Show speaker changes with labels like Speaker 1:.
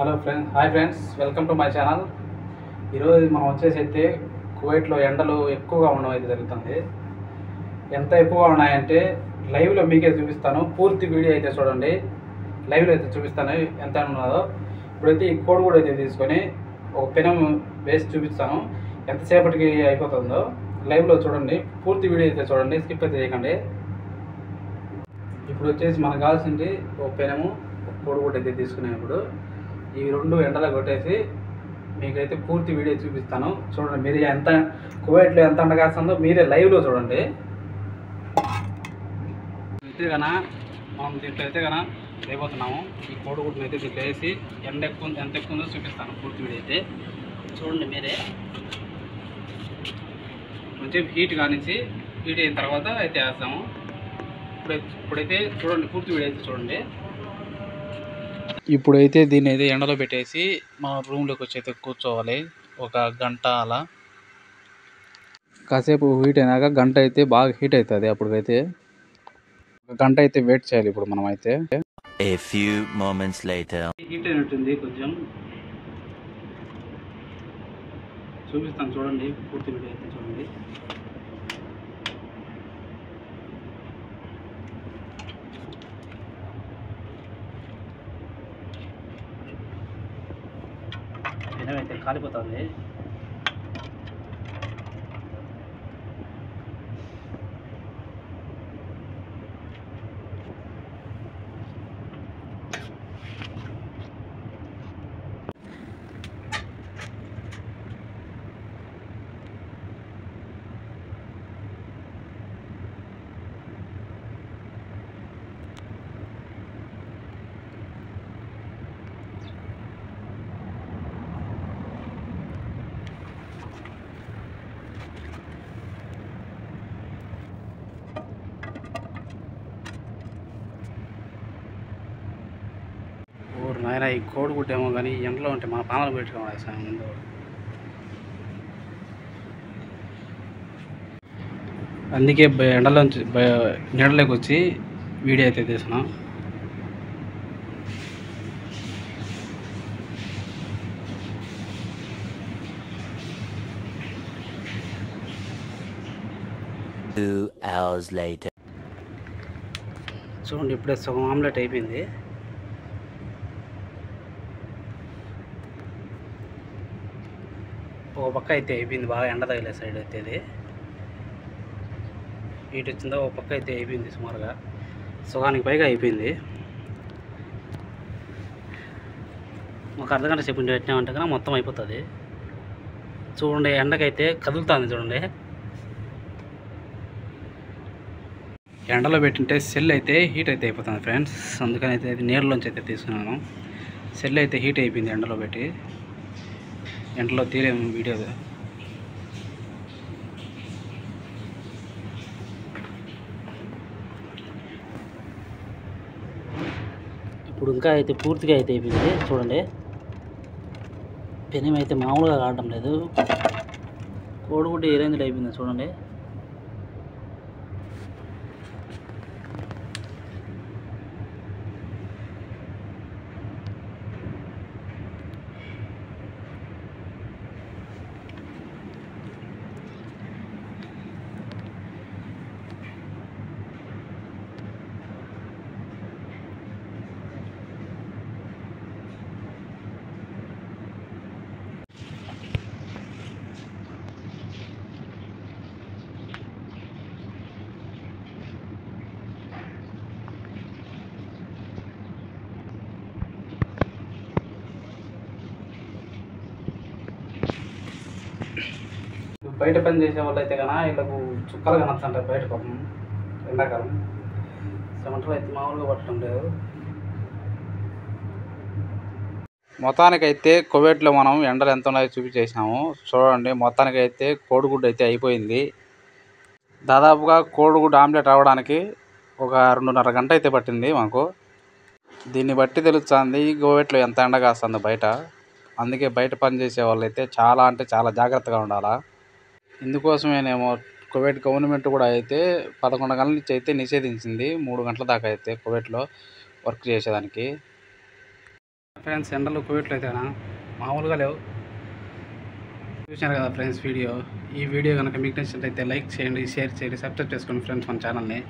Speaker 1: Hello friends, hi friends, welcome to my channel. ఈరోజు మనం వచ్చేసి అయితే కువైట్లో ఎండలు ఎక్కువగా ఉండడం అయితే జరుగుతుంది. ఎంత ఎక్కువగా ఉన్నాయంటే లైవ్లో మీకే చూపిస్తాను. పూర్తి వీడియో అయితే చూడండి. లైవ్లో అయితే చూపిస్తాను ఎంత ఉన్నదో. ఇప్పుడైతే ఈ కోడిగుడ్డు అయితే తీసుకొని ఒక పెనం వేసి చూపిస్తాను ఎంతసేపటికి అయిపోతుందో. లైవ్లో చూడండి, పూర్తి వీడియో అయితే చూడండి, స్కిప్ అయితే చేయకండి. ఇప్పుడు వచ్చేసి మనకు కావాల్సింది ఒక పెనము, ఒక కోడిగుడ్డు అయితే తీసుకునేప్పుడు ఈ రెండు ఎండలో కొట్టేసి మీకైతే పూర్తి వీడియో చూపిస్తాను. చూడండి, మీరు ఎంత కువైట్లో ఎంత ఎండ కాస్తుందో మీరే లైవ్లో చూడండి. అయితే కన్నా మనం దీంట్లో అయితే కన్నా అయిపోతున్నాము. ఈ కోడిగుడ్డుని అయితే దీంట్లో వేసి ఎంత ఎక్కువ ఉందో చూపిస్తాను. పూర్తి వీడియో అయితే చూడండి మీరే. కొంచెం హీట్ కానించి హీట్ అయిన తర్వాత అయితే వేస్తాము. ఇప్పుడైతే చూడండి, పూర్తి వీడియో అయితే చూడండి. ఇప్పుడైతే దీన్ని అయితే ఎండలో పెట్టేసి మన రూమ్లోకి వచ్చి అయితే కూర్చోవాలి ఒక గంట అలా. కాసేపు హీట్ అయినాక గంట అయితే బాగా హీట్ అవుతుంది. అప్పటికైతే ఒక గంట అయితే వెయిట్ చేయాలి. ఇప్పుడు మనం అయితే హీట్ అయినట్టుంది, కొంచెం చూపిస్తాను చూడండి. పూర్తి వీడియో అయితే చూడండి. అయితే కాలిపోతుంది. నాయన, ఈ కోడిగుడ్డు ఏమో కానీ ఎండలో ఉంటే మన పానాలు పెట్టుకోవాలి సార్ ముందు. అందుకే ఎండలోంచి నీడలోకి వచ్చి వీడియో అయితే తీసినాం. చూడండి, ఇప్పుడే సగం ఆమ్లెట్ అయిపోయింది. ఒక పక్క అయితే అయిపోయింది, బాగా ఎండ తగిలే సైడ్ అయితే ఇది హీట్ వచ్చిందో. ఒక పక్క అయితే అయిపోయింది, సుమారుగా సగానికి పైగా అయిపోయింది. ఒక అర్ధగంట సేపు పెట్టినామంటే కన్నా మొత్తం అయిపోతుంది. చూడండి, ఎండకైతే కదులుతుంది చూడండి. ఎండలో పెట్టింటే సెల్ అయితే హీట్ అయితే అయిపోతుంది ఫ్రెండ్స్. అందుకని అయితే అది నీళ్ళలోంచి అయితే తీసుకున్నాను. సెల్ అయితే హీట్ అయిపోయింది ఎండలో పెట్టి. ఎండలో తీరేము వీడియో. ఇప్పుడు ఇంకా అయితే పూర్తిగా అయితే అయిపోయింది చూడండి. పెనం అయితే మామూలుగా కావడం లేదు. కోడిగుడ్డు ఏ రేంజ్లో అయిపోయింది చూడండి. బయట పని చేసే వాళ్ళు అయితే కన్నా వీళ్ళకు చుక్కలు కనొస్తుంటాయి బయట. పాపం ఎండాకాలం చెమటలు అయితే మామూలుగా పట్టడం లేదు. మొత్తానికైతే కువైట్లో మనం ఎండలు ఎంత ఉన్నాయో చూపించేసాము చూడండి. మొత్తానికైతే కోడిగుడ్డు అయితే అయిపోయింది. దాదాపుగా కోడిగుడ్డు ఆమ్లెట్ అవ్వడానికి ఒక 2.5 గంట అయితే పట్టింది మాకు. దీన్ని బట్టి తెలుస్తుంది కువైట్లో ఎంత ఎండ కాస్తుందో బయట. అందుకే బయట పని చేసే వాళ్ళు అయితే చాలా అంటే చాలా జాగ్రత్తగా ఉండాలా. ఇందుకోసమేనేమో కువైట్ గవర్నమెంట్ కూడా అయితే 11 గంటల నుంచి అయితే నిషేధించింది. 3 గంటల దాకా అయితే కువైట్లో వర్క్ చేసేదానికి. ఫ్రెండ్స్ ఎండలు కువైట్లో అయితేనా మామూలుగా లేవు. చూశారు కదా ఫ్రెండ్స్ వీడియో. ఈ వీడియో కనుక మీకు నచ్చినట్లయితే లైక్ చేయండి, షేర్ చేయండి, సబ్స్క్రైబ్ చేసుకోండి ఫ్రెండ్స్ మన ఛానల్ని.